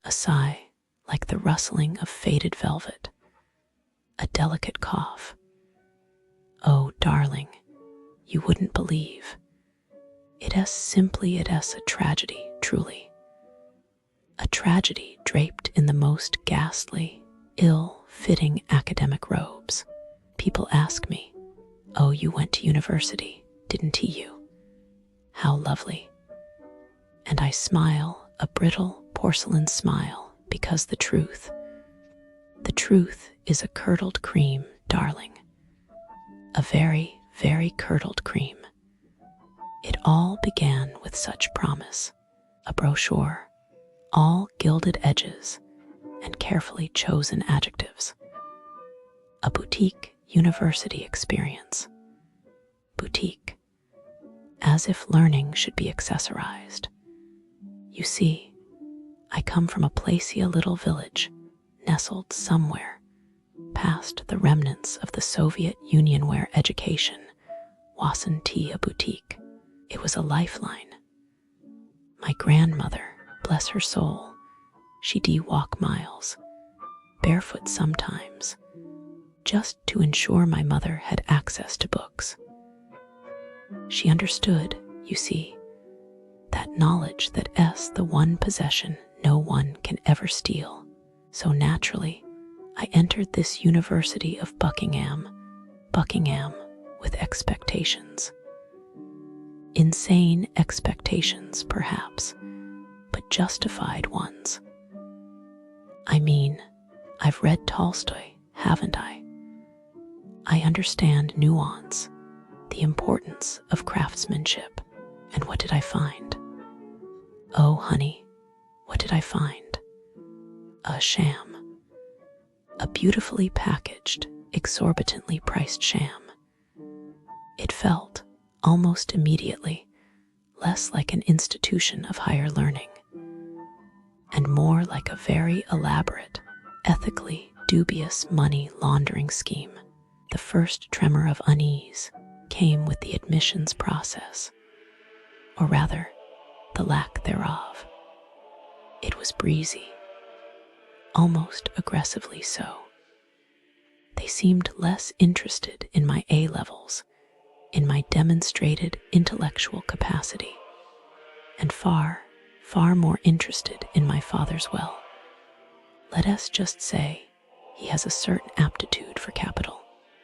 A sigh like the rustling of faded velvet. A delicate cough. Oh, darling, you wouldn't believe. It is simply a tragedy, truly. A tragedy draped in the most ghastly, ill-fitting academic robes. People ask me, "Oh, you went to university, didn't you? How lovely." And I smile, a brittle porcelain smile, because the truth is a curdled cream, darling. A very, very curdled cream. It all began with such promise. A brochure, all gilded edges and carefully chosen adjectives. A boutique university experience. Boutique. As if learning should be accessorized. You see, I come from a placia little village, nestled somewhere past the remnants of the Soviet Union where education wasn't a boutique. It was a lifeline. My grandmother, bless her soul, she'd walk miles, barefoot sometimes, just to ensure my mother had access to books. She understood, you see, that knowledge that is the one possession no one can ever steal. So naturally, I entered this University of Buckingham, with expectations. Insane expectations, perhaps, but justified ones. I mean, I've read Tolstoy, haven't I? I understand nuance, the importance of craftsmanship. And what did I find? Oh, honey, what did I find? A sham. A beautifully packaged, exorbitantly priced sham. It felt, almost immediately, less like an institution of higher learning, and more like a very elaborate, ethically dubious money laundering scheme. The first tremor of unease came with the admissions process, or rather, the lack thereof. It was breezy, almost aggressively so. They seemed less interested in my A-levels, in my demonstrated intellectual capacity, and far, far more interested in my father's well. Let us just say he has a certain aptitude for capital,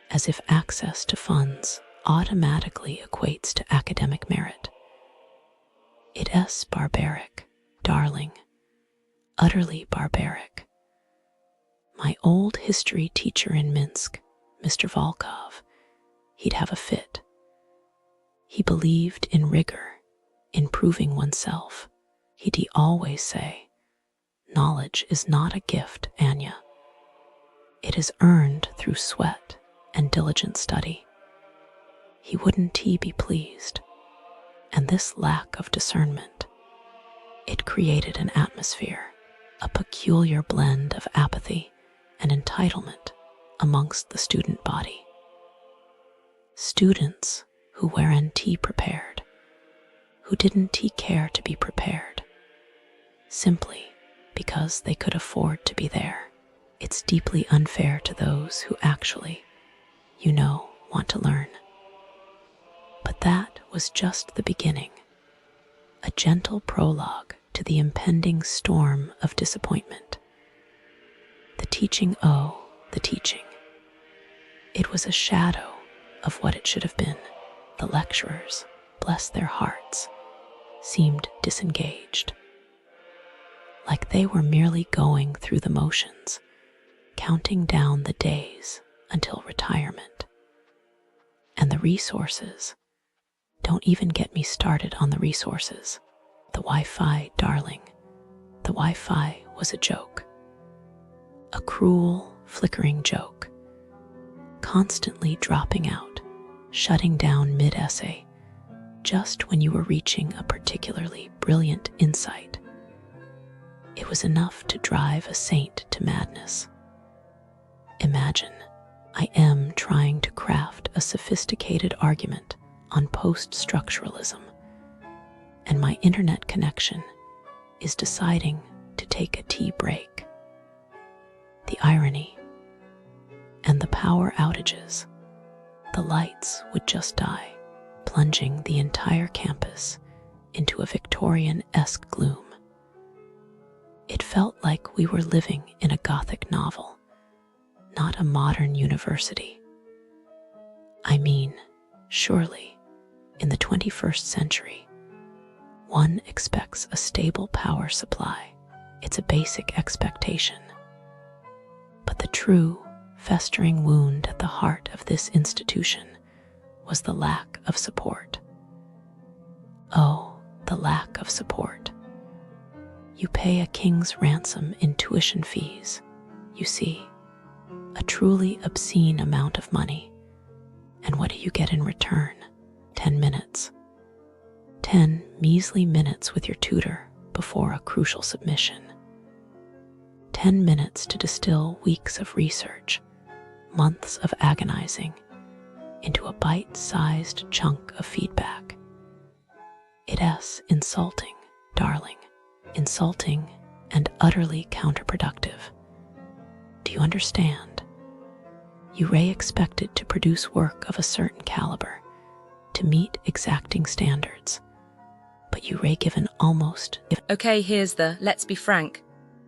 as if access to funds automatically equates to academic merit. It is barbaric, darling, utterly barbaric. My old history teacher in Minsk, Mr. Volkov, he'd have a fit. He believed in rigor, in proving oneself. He'd always say, "Knowledge is not a gift, Anya. It is earned through sweat and diligent study." He wouldn't be pleased. And this lack of discernment, it created an atmosphere, a peculiar blend of apathy and entitlement amongst the student body. Students who weren't prepared, who didn't care to be prepared, simply because they could afford to be there. It's deeply unfair to those who actually, want to learn. But that was just the beginning, a gentle prologue to the impending storm of disappointment. The teaching, the teaching. It was a shadow of what it should have been. The lecturers, bless their hearts, seemed disengaged, like they were merely going through the motions, counting down the days until retirement. And the resources, don't even get me started on the resources. The Wi-Fi, darling, the Wi-Fi was a joke. A cruel, flickering joke, constantly dropping out, shutting down mid-essay, just when you were reaching a particularly brilliant insight. It was enough to drive a saint to madness. Imagine, I am trying to craft a sophisticated argument on post-structuralism, and my internet connection is deciding to take a tea break. The irony. And the power outages. The lights would just die, plunging the entire campus into a Victorian-esque gloom. It felt like we were living in a Gothic novel, not a modern university. I mean, surely, in the 21st century, one expects a stable power supply. It's a basic expectation. But the true, festering wound at the heart of this institution was the lack of support. Oh, the lack of support. You pay a king's ransom in tuition fees, you see, a truly obscene amount of money. And what do you get in return? 10 minutes. 10 measly minutes with your tutor before a crucial submission. 10 minutes to distill weeks of research, months of agonizing, into a bite-sized chunk of feedback. It's insulting, darling. Insulting and utterly counterproductive. Do you understand? You were expected to produce work of a certain caliber, to meet exacting standards, but you were given almost... Okay, here's the, let's be frank.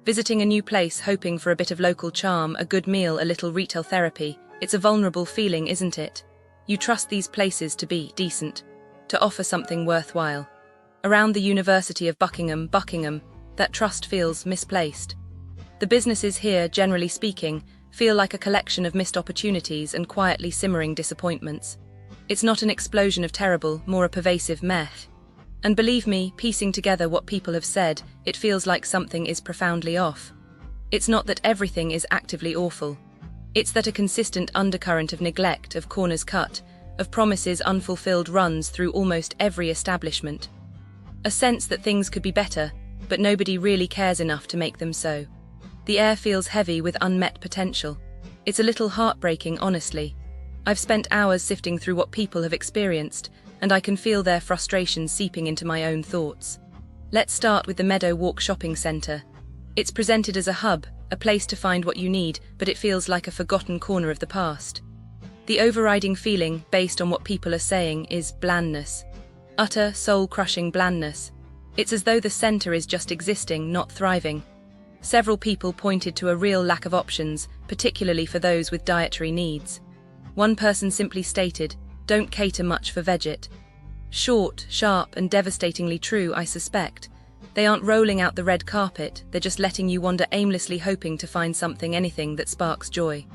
Visiting a new place hoping for a bit of local charm, a good meal, a little retail therapy, it's a vulnerable feeling, isn't it? You trust these places to be decent, to offer something worthwhile. Around the University of Buckingham, that trust feels misplaced. The businesses here, generally speaking, feel like a collection of missed opportunities and quietly simmering disappointments. It's not an explosion of terrible, more a pervasive meh. And believe me, piecing together what people have said, it feels like something is profoundly off. It's not that everything is actively awful. It's that a consistent undercurrent of neglect, of corners cut, of promises unfulfilled runs through almost every establishment. A sense that things could be better, but nobody really cares enough to make them so. The air feels heavy with unmet potential. It's a little heartbreaking, honestly. I've spent hours sifting through what people have experienced, and I can feel their frustration seeping into my own thoughts. Let's start with the Meadow Shopping Centre. It's presented as a hub, a place to find what you need, but it feels like a forgotten corner of the past. The overriding feeling, based on what people are saying, is blandness. Utter, soul-crushing blandness. It's as though the centre is just existing, not thriving. Several people pointed to a real lack of options, particularly for those with dietary needs. One person simply stated, "Don't cater much for veget." Short, sharp, and devastatingly true, I suspect. They aren't rolling out the red carpet, they're just letting you wander aimlessly hoping to find anything that sparks joy.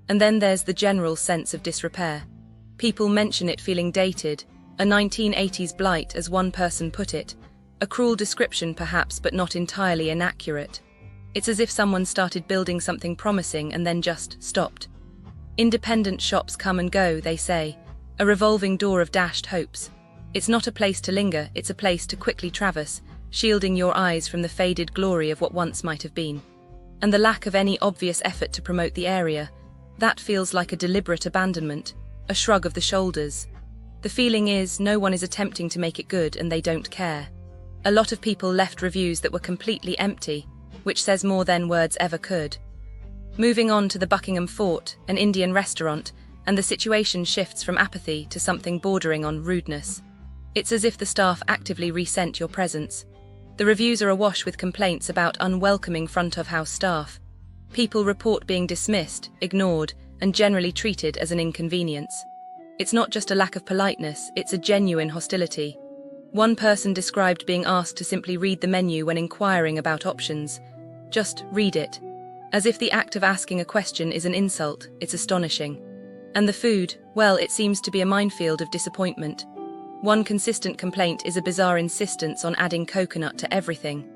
And then there's the general sense of disrepair. People mention it feeling dated, a 1980s blight, as one person put it. A cruel description perhaps, but not entirely inaccurate. It's as if someone started building something promising and then just stopped. Independent shops come and go, they say. A revolving door of dashed hopes. It's not a place to linger, it's a place to quickly traverse, shielding your eyes from the faded glory of what once might have been. And the lack of any obvious effort to promote the area, that feels like a deliberate abandonment, a shrug of the shoulders. The feeling is no one is attempting to make it good and they don't care. A lot of people left reviews that were completely empty, which says more than words ever could. Moving on to the Buckingham Fort, an Indian restaurant, and the situation shifts from apathy to something bordering on rudeness. It's as if the staff actively resent your presence. The reviews are awash with complaints about unwelcoming front-of-house staff. People report being dismissed, ignored, and generally treated as an inconvenience. It's not just a lack of politeness, it's a genuine hostility. One person described being asked to simply read the menu when inquiring about options. Just read it. As if the act of asking a question is an insult, it's astonishing. And the food, well, it seems to be a minefield of disappointment. One consistent complaint is a bizarre insistence on adding coconut to everything.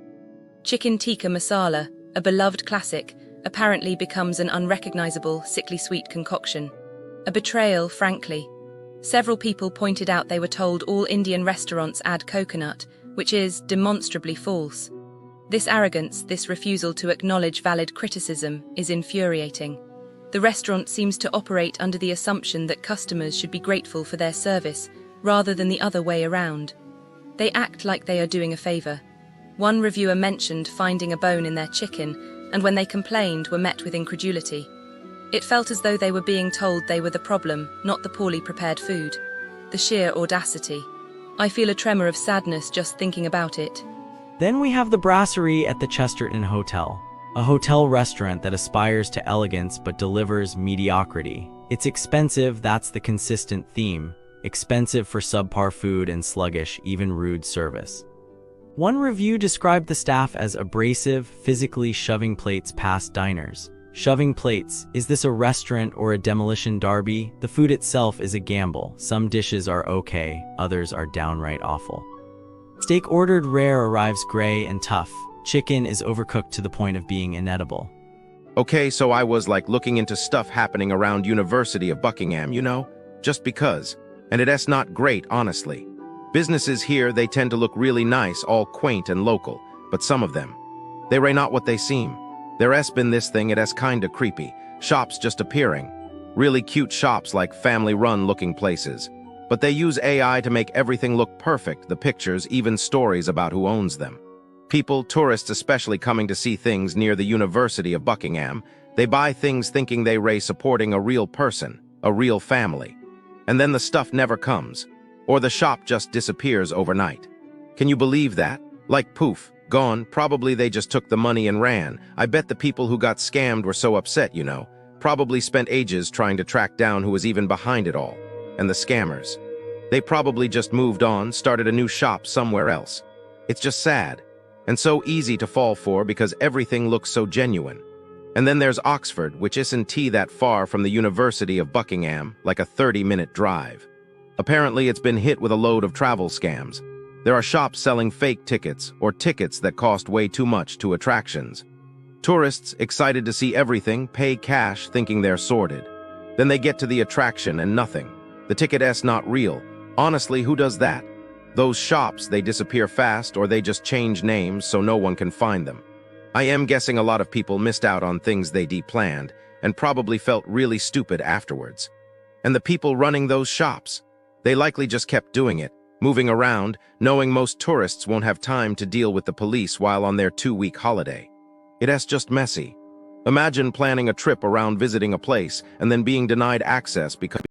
Chicken tikka masala, a beloved classic, apparently becomes an unrecognizable, sickly sweet concoction. A betrayal, frankly. Several people pointed out they were told all Indian restaurants add coconut, which is demonstrably false. This arrogance, this refusal to acknowledge valid criticism, is infuriating. The restaurant seems to operate under the assumption that customers should be grateful for their service, rather than the other way around. They act like they are doing a favour. One reviewer mentioned finding a bone in their chicken, and when they complained were met with incredulity. It felt as though they were being told they were the problem, not the poorly prepared food. The sheer audacity. I feel a tremor of sadness just thinking about it. Then we have the Brasserie at the Chesterton Hotel, a hotel restaurant that aspires to elegance but delivers mediocrity. It's expensive, that's the consistent theme. Expensive for subpar food and sluggish, even rude service. One review described the staff as abrasive, physically shoving plates past diners. Shoving plates, is this a restaurant or a demolition derby? The food itself is a gamble. Some dishes are okay, others are downright awful. Steak ordered rare arrives gray and tough. Chicken is overcooked to the point of being inedible. Okay, so I was like looking into stuff happening around University of Buckingham, you know? Just because. And it's not great, honestly. Businesses here, they tend to look really nice, all quaint and local. But some of them, they are not what they seem. There's been this thing, it's kinda creepy. Shops just appearing. Really cute shops like family-run looking places. But they use AI to make everything look perfect, the pictures, even stories about who owns them. People, tourists especially coming to see things near the University of Buckingham, they buy things thinking they're supporting a real person, a real family. And then the stuff never comes. Or the shop just disappears overnight. Can you believe that? Like poof, gone, probably they just took the money and ran. I bet the people who got scammed were so upset, you know. Probably spent ages trying to track down who was even behind it all. And the scammers. They probably just moved on, started a new shop somewhere else. It's just sad. And so easy to fall for because everything looks so genuine. And then there's Oxford, which isn't that far from the University of Buckingham, like a 30-minute drive. Apparently it's been hit with a load of travel scams. There are shops selling fake tickets or tickets that cost way too much to attractions. Tourists, excited to see everything, pay cash thinking they're sorted. Then they get to the attraction and nothing. The ticket's not real. Honestly, who does that? Those shops, they disappear fast or they just change names so no one can find them. I am guessing a lot of people missed out on things they planned and probably felt really stupid afterwards. And the people running those shops, they likely just kept doing it, moving around, knowing most tourists won't have time to deal with the police while on their 2-week holiday. It's just messy. Imagine planning a trip around visiting a place and then being denied access because